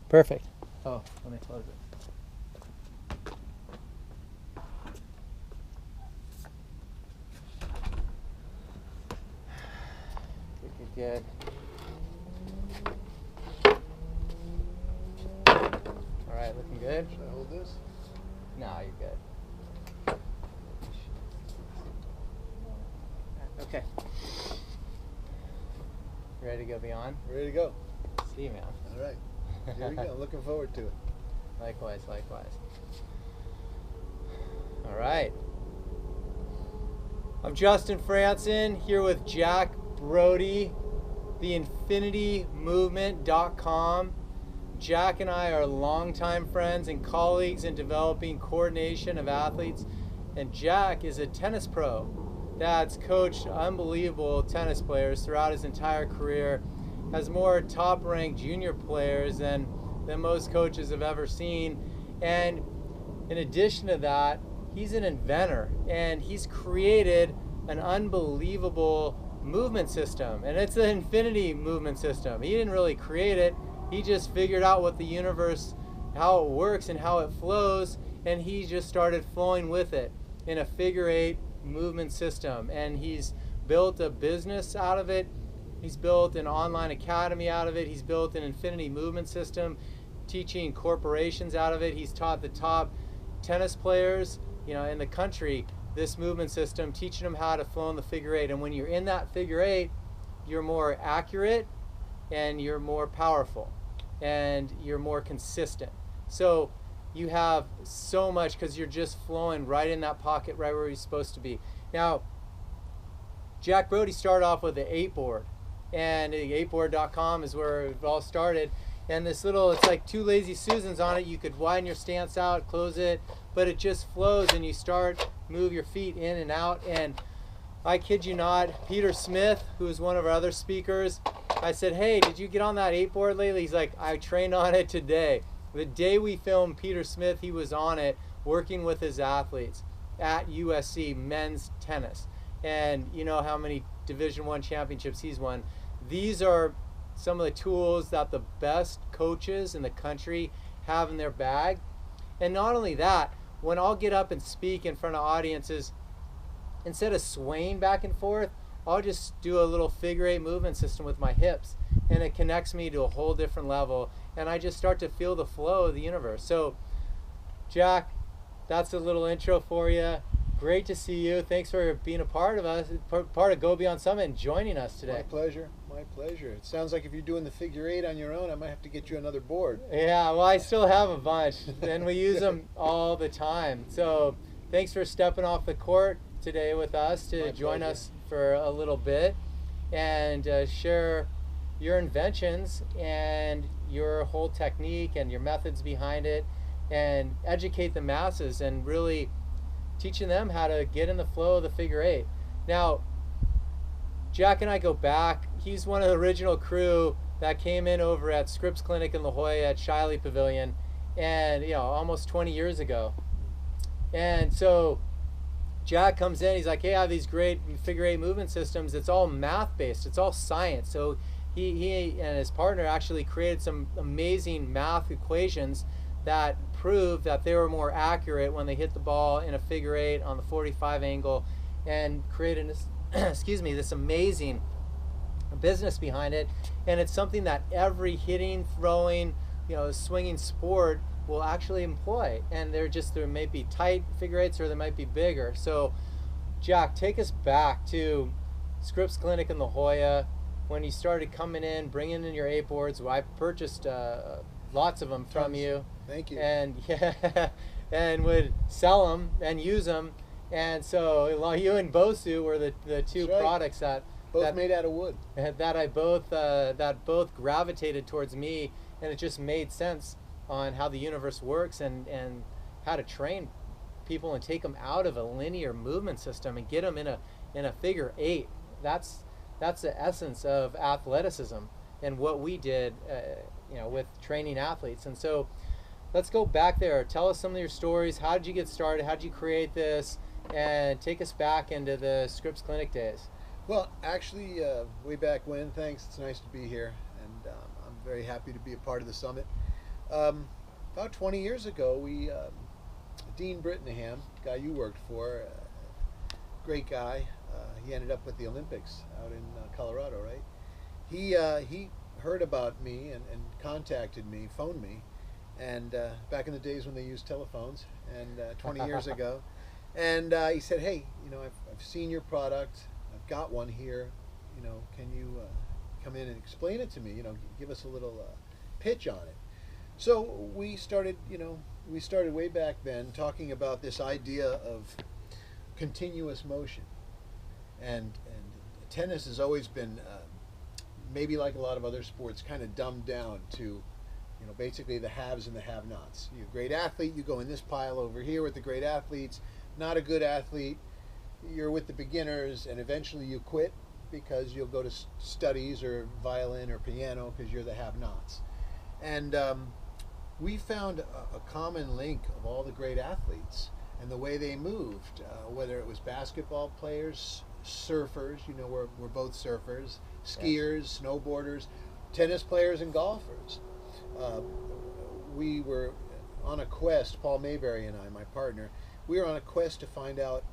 Perfect. Oh, let me close it. Good. All right, looking good. Should I hold this? No, you're good. Okay. Ready to go beyond? Ready to go. See you, man. All right. Here we go. Looking forward to it. Likewise, likewise. All right. I'm Justin here with Jack Brody, theinfinitymovement.com. Jack and I are longtime friends and colleagues in developing coordination of athletes. And Jack is a tennis pro that's coached unbelievable tennis players throughout his entire career, has more top-ranked junior players than most coaches have ever seen. And in addition to that, he's an inventor, and he's created an unbelievable movement system, and it's the infinity movement system. He didn't really create it. He just figured out what the universe, how it works and how it flows, and he just started flowing with it in a figure-8 movement system. And he's built a business out of it. He's built an online academy out of it. He's built an infinity movement system, teaching corporations out of it. He's taught the top tennis players, in the country, this movement system, teaching them how to flow in the figure-8. And when you're in that figure-8, you're more accurate and you're more powerful and you're more consistent. So you have so much because you're just flowing right in that pocket, right where you're supposed to be. Now, Jack Brody started off with the 8-board, and the 8board.com is where it all started. And this little, it's like two lazy Susans on it. You could widen your stance out, close it, but it just flows, and you move your feet in and out. And I kid you not, Peter Smith, who is one of our other speakers, I said, hey, did you get on that 8-board lately? He's like, I trained on it today. The day we filmed Peter Smith, he was on it working with his athletes at USC men's tennis. And you know how many Division I championships he's won. These are some of the tools that the best coaches in the country have in their bag. And not only that, when I'll get up and speak in front of audiences, instead of swaying back and forth, I'll just do a little figure-8 movement system with my hips, and it connects me to a whole different level, and I just start to feel the flow of the universe. So, Jack, that's a little intro for you. Great to see you. Thanks for being a part of us, part of Go Beyond Summit, and joining us today. My pleasure. My pleasure. It sounds like if you're doing the figure-8 on your own, I might have to get you another board. Yeah, well, I still have a bunch, and we use them all the time. So thanks for stepping off the court today with us to join us for a little bit and share your inventions and your whole technique and your methods behind it, and educate the masses and really teaching them how to get in the flow of the figure-8. Now, Jack and I go back. He's one of the original crew that came in over at Scripps Clinic in La Jolla at Shiley Pavilion, and almost 20 years ago. And so Jack comes in, he's like, hey, I have these great figure-8 movement systems. It's all math-based, it's all science. So he and his partner actually created some amazing math equations that proved that they were more accurate when they hit the ball in a figure-8 on the 45 angle, and created this, this amazing business behind it. And it's something that every hitting, throwing, swinging sport will actually employ. And there may be tight figure-8s or they might be bigger. So Jack, take us back to Scripps Clinic in La Jolla when you started coming in, bringing in your 8-boards. Well, I purchased lots of them from you. Thank you. And and would sell them and use them. And so you and Bosu were the two products that made out of wood that both gravitated towards me, and it just made sense on how the universe works and how to train people and take them out of a linear movement system and get them in a figure-8. That's the essence of athleticism and what we did with training athletes. And so let's go back there. Tell us some of your stories. How did you get started? How did you create this? And take us back into the Scripps Clinic days. Well, actually, way back when, thanks. It's nice to be here, and I'm very happy to be a part of the summit. About 20 years ago, Dean Brittingham, guy you worked for, great guy. He ended up with the Olympics out in Colorado, right? He heard about me and contacted me, phoned me, and back in the days when they used telephones, and 20 years ago, and he said, "Hey, I've seen your product. I've got one here. Can you come in and explain it to me? Give us a little pitch on it." So we started way back then talking about this idea of continuous motion, and tennis has always been maybe like a lot of other sports, kind of dumbed down to basically the haves and the have-nots. You're a great athlete, you go in this pile over here with the great athletes. Not a good athlete, you're with the beginners, and eventually you quit because you'll go to studies or violin or piano because you're the have-nots. And we found a common link of all the great athletes and the way they moved, whether it was basketball players, surfers, we're both surfers, skiers, snowboarders, tennis players, and golfers. We were on a quest, Paul Mayberry and I, my partner, we were on a quest to find out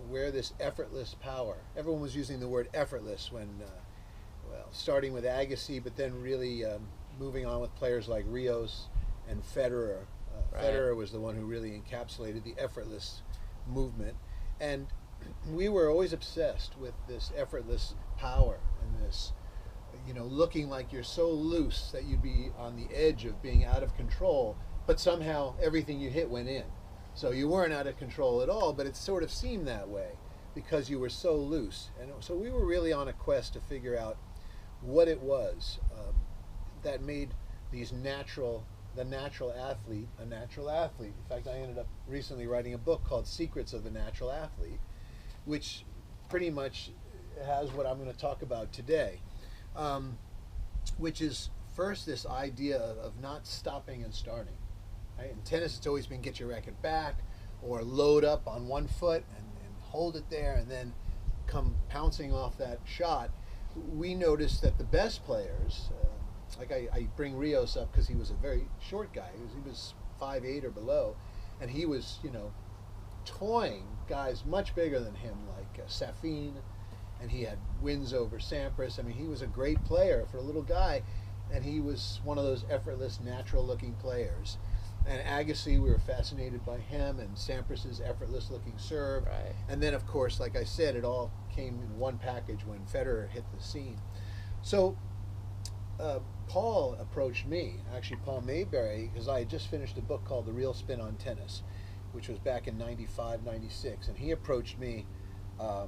where this effortless power, everyone was using the word effortless when, starting with Agassi, but then really moving on with players like Rios and Federer. Right. Federer was the one who really encapsulated the effortless movement. And we were always obsessed with this effortless power and this, looking like you're so loose that you'd be on the edge of being out of control, but somehow everything you hit went in. So you weren't out of control at all, but it sort of seemed that way because you were so loose. And so we were really on a quest to figure out what it was that made the natural athlete a natural athlete. In fact, I ended up recently writing a book called Secrets of the Natural Athlete, which pretty much has what I'm going to talk about today, which is first this idea of not stopping and starting. Right? In tennis, it's always been get your racket back or load up on one foot and hold it there and then come pouncing off that shot. We noticed that the best players, like I bring Rios up because he was a very short guy. He was 5'8" or below, and he was, toying guys much bigger than him, like Safin, and he had wins over Sampras. I mean, he was a great player for a little guy, and he was one of those effortless, natural-looking players. And Agassi, we were fascinated by him, and Sampras's effortless-looking serve. Right. And then, of course, like I said, it all came in one package when Federer hit the scene. So Paul approached me, actually Paul Mayberry, because I had just finished a book called The Real Spin on Tennis, which was back in 95, 96. And he approached me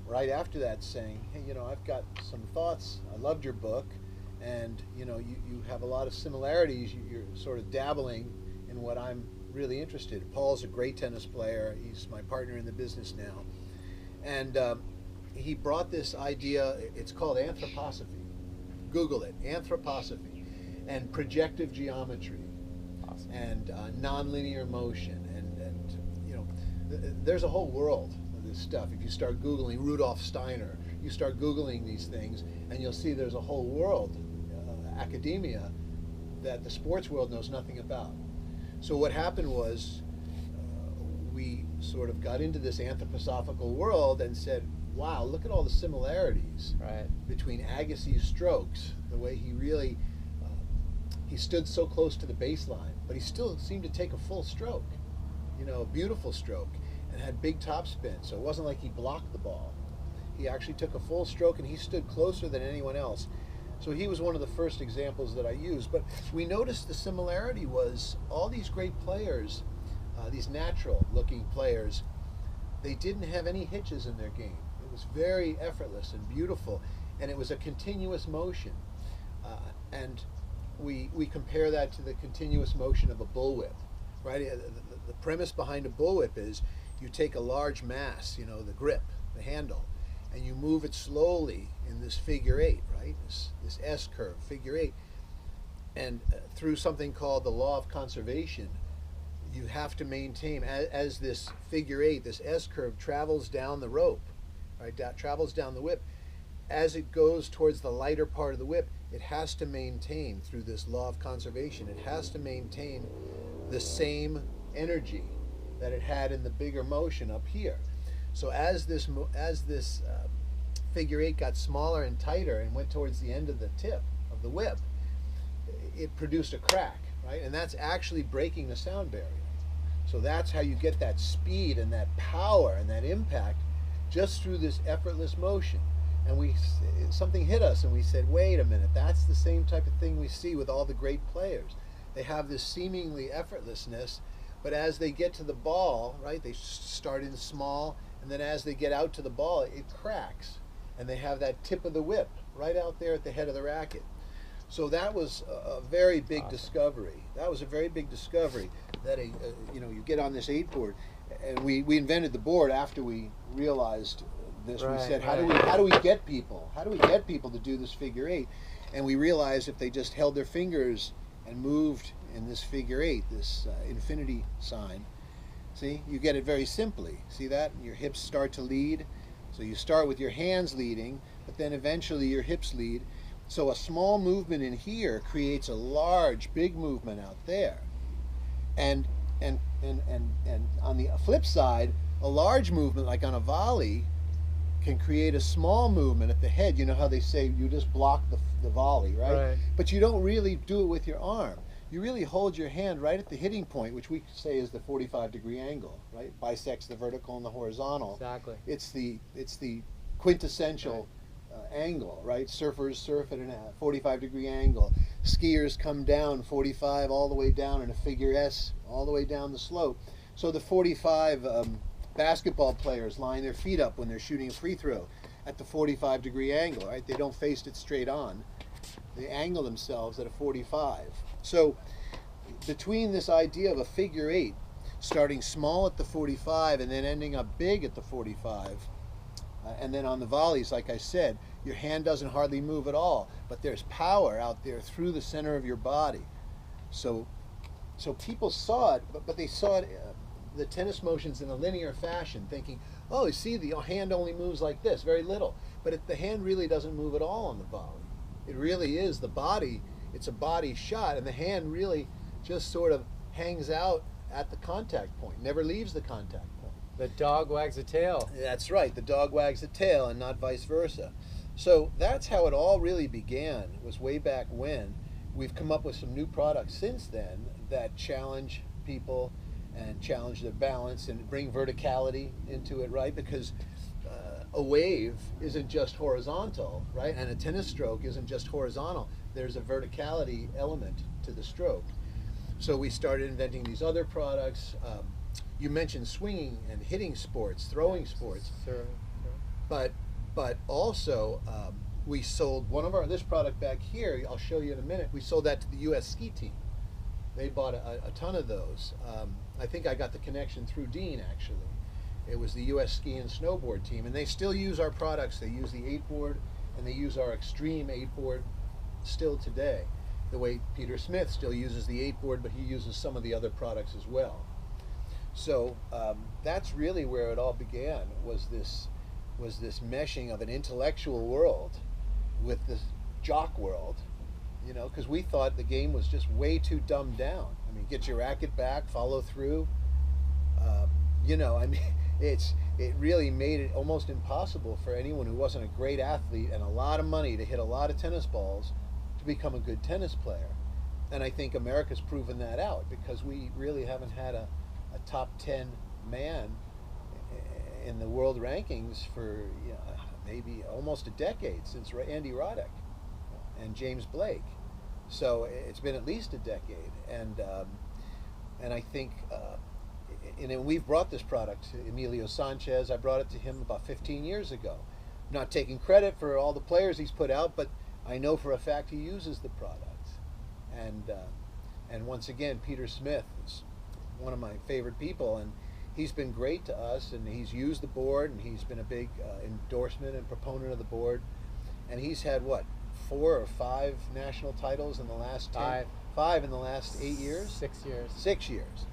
right after that saying, "Hey, I've got some thoughts. I loved your book, and, you have a lot of similarities. You're sort of dabbling in what I'm really interested in." Paul's a great tennis player. He's my partner in the business now. And he brought this idea, it's called anthroposophy. Google it, anthroposophy, and projective geometry. Awesome. And nonlinear motion, and there's a whole world of this stuff. If you start Googling Rudolf Steiner, you start Googling these things, and you'll see there's a whole world, academia, that the sports world knows nothing about. So what happened was we sort of got into this anthroposophical world and said, wow, look at all the similarities between Agassi's strokes, the way he really, he stood so close to the baseline, but he still seemed to take a full stroke, a beautiful stroke, and had big topspin, so it wasn't like he blocked the ball. He actually took a full stroke, and he stood closer than anyone else. So he was one of the first examples that I used. But we noticed the similarity was all these great players, these natural-looking players, they didn't have any hitches in their game. It was very effortless and beautiful, and it was a continuous motion. And we compare that to the continuous motion of a bullwhip, right? The premise behind a bullwhip is you take a large mass, the grip, the handle, and you move it slowly in this figure eight, right? This S curve, figure eight. And through something called the law of conservation, you have to maintain, as this figure eight, this S curve travels down the rope, right? Travels down the whip, as it goes towards the lighter part of the whip, it has to maintain, through this law of conservation, it has to maintain the same energy that it had in the bigger motion up here. So as this figure eight got smaller and tighter and went towards the end of the tip of the whip, it produced a crack, right? And that's actually breaking the sound barrier. So that's how you get that speed and that power and that impact, just through this effortless motion. And something hit us and we said, wait a minute, that's the same type of thing we see with all the great players. They have this seemingly effortlessness, but as they get to the ball, right, they start in small, and then as they get out to the ball, it cracks. And they have that tip of the whip right out there at the head of the racket. So that was a very big discovery. That was a very big discovery that you get on this 8 board, and we invented the board after we realized this. Right, we said, how right. do we get people? How do we get people to do this figure eight? And we realized if they just held their fingers and moved in this figure eight, this infinity sign, see, you get it very simply. See that? Your hips start to lead. So you start with your hands leading, but then eventually your hips lead. So a small movement in here creates a large, big movement out there. And on the flip side, a large movement like on a volley can create a small movement at the head. You know how they say you just block the volley, right? But you don't really do it with your arm. You really hold your hand right at the hitting point, which we say is the 45-degree angle, right? Bisects the vertical and the horizontal. Exactly. It's the quintessential angle, right? Surfers surf at a 45-degree angle. Skiers come down 45 all the way down in a figure S all the way down the slope. So the 45 basketball players line their feet up when they're shooting a free throw at the 45-degree angle, right? They don't face it straight on. They angle themselves at a 45. So between this idea of a figure eight, starting small at the 45 and then ending up big at the 45, and then on the volleys, like I said, your hand doesn't hardly move at all, but there's power out there through the center of your body. So people saw it, but they saw it, the tennis motions in a linear fashion, thinking, oh, you see, the hand only moves like this, very little. But the hand really doesn't move at all on the volley. It really is the body. It's a body shot, and the hand really just sort of hangs out at the contact point, never leaves the contact point. The dog wags the tail. That's right. The dog wags the tail and not vice versa. So that's how it all really began, was way back when. We've come up with some new products since then that challenge people and challenge their balance and bring verticality into it, right? Because a wave isn't just horizontal, right? And a tennis stroke isn't just horizontal. There's a verticality element to the stroke. So we started inventing these other products. You mentioned swinging and hitting sports, throwing sports. Sure. But also we sold one of this product back here, I'll show you in a minute, we sold that to the US ski team. They bought a ton of those. I think I got the connection through Dean, actually. It was the US ski and snowboard team, and they still use our products. They use the 8-board and they use our extreme 8-board still today. The way Peter Smith still uses the 8-board, but he uses some of the other products as well. So that's really where it all began, was this meshing of an intellectual world with this jock world, because we thought the game was just way too dumbed down. I mean, get your racket back, follow through. It really made it almost impossible for anyone who wasn't a great athlete and a lot of money to hit a lot of tennis balls to become a good tennis player. And I think America's proven that out, because we really haven't had a top 10 man in the world rankings for maybe almost a decade, since Andy Roddick and James Blake. So it's been at least a decade, and I think and we've brought this product to Emilio Sanchez. I brought it to him about 15 years ago. I'm not taking credit for all the players he's put out, but I know for a fact he uses the product. And once again, Peter Smith is one of my favorite people, and he's been great to us, and he's used the board, and he's been a big endorsement and proponent of the board. And he's had, what, 4 or 5 national titles in the last 10? 5 in the last 8 years? 6 years. 6 years.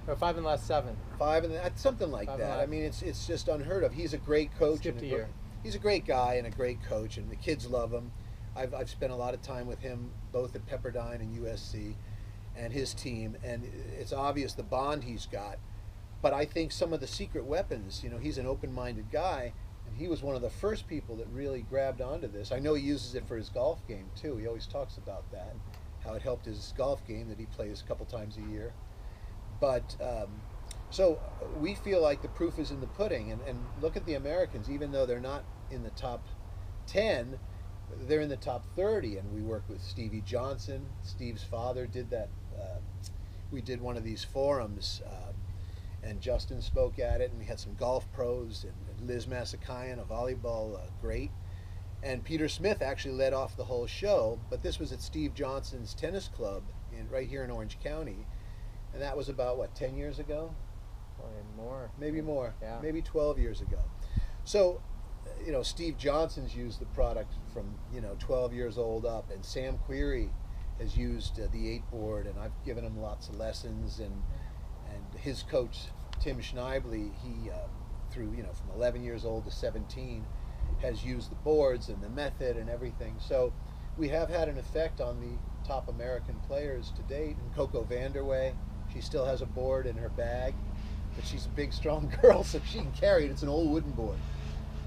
Or 5 in the last 7. 5 in the, something like that. I mean, it's just unheard of. He's a great coach. Skipped a year. he's a great guy and a great coach, and the kids love him. I've spent a lot of time with him both at Pepperdine and USC and his team, and it's obvious the bond he's got. But I think some of the secret weapons, you know, he's an open-minded guy, and he was one of the first people that really grabbed onto this. I know he uses it for his golf game too. He always talks about that, how it helped his golf game that he plays a couple times a year. But so we feel like the proof is in the pudding, and look at the Americans. Even though they're not in the top 10, they're in the top 30, and we work with Stevie Johnson. Steve's father did that. We did one of these forums, and Justin spoke at it, and we had some golf pros, and Liz Massakayan, a volleyball great, and Peter Smith actually led off the whole show. But this was at Steve Johnson's tennis club right here in Orange County, and that was about, what, 10 years ago? Probably more. Maybe more. Yeah. Maybe 12 years ago. So, you know, Steve Johnson's used the product from, 12 years old up, and Sam Query has used the 8-board, and I've given him lots of lessons, and his coach, Tim Schneibly, he, through, from 11 years old to 17, has used the boards and the method and everything. So we have had an effect on the top American players to date. And Coco Vanderway, she still has a board in her bag, but she's a big, strong girl, so she can carry it. It's an old wooden board.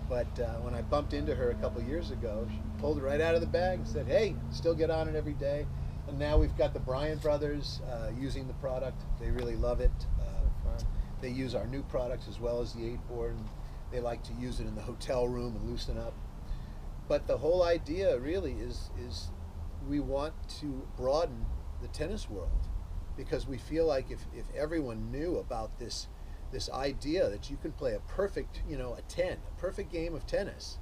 But when I bumped into her a couple years ago, she pulled it right out of the bag and said, hey, still get on it every day. And now we've got the Bryant brothers using the product. They really love it. They use our new products as well as the 8-board. And they like to use it in the hotel room and loosen up. But the whole idea really is we want to broaden the tennis world, because we feel like if everyone knew about this idea that you can play a perfect, a perfect game of tennis,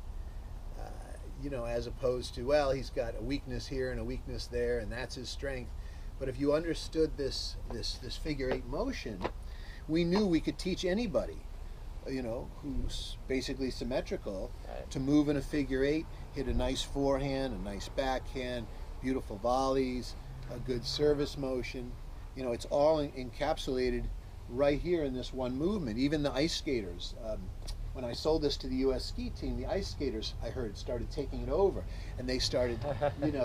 as opposed to, well, he's got a weakness here and a weakness there, and that's his strength. But if you understood this figure 8 motion, we knew we could teach anybody, who's basically symmetrical, to move in a figure 8, hit a nice forehand, a nice backhand, beautiful volleys, a good service motion. It's all encapsulated right here in this one movement. Even the ice skaters, when I sold this to the U.S. ski team, the ice skaters, I heard, started taking it over, and they started,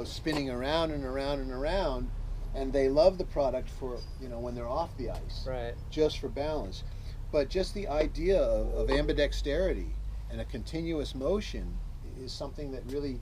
spinning around and around and around, and they love the product for, when they're off the ice, right, just for balance. But just the idea of ambidexterity and a continuous motion is something that really